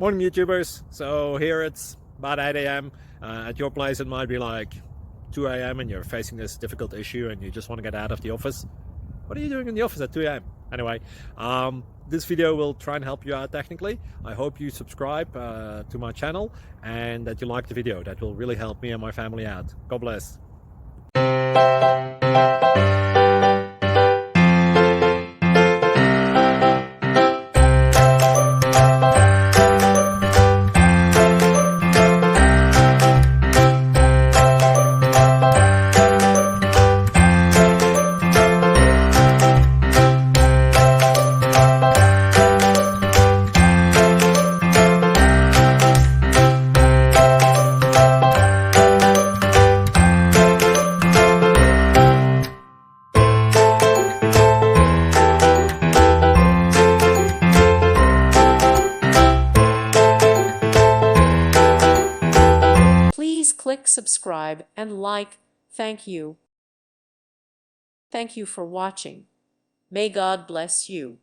Morning YouTubers. So here it's about 8 a.m. At your place it might be like 2 a.m. and you're facing this difficult issue and you just want to get out of the office. What are you doing in the office at 2 a.m.? Anyway, this video will try and help you out technically. I hope you subscribe to my channel and that you like the video. That will really help me and my family out. God bless. Please click subscribe and like. Thank you. Thank you for watching. May God bless you.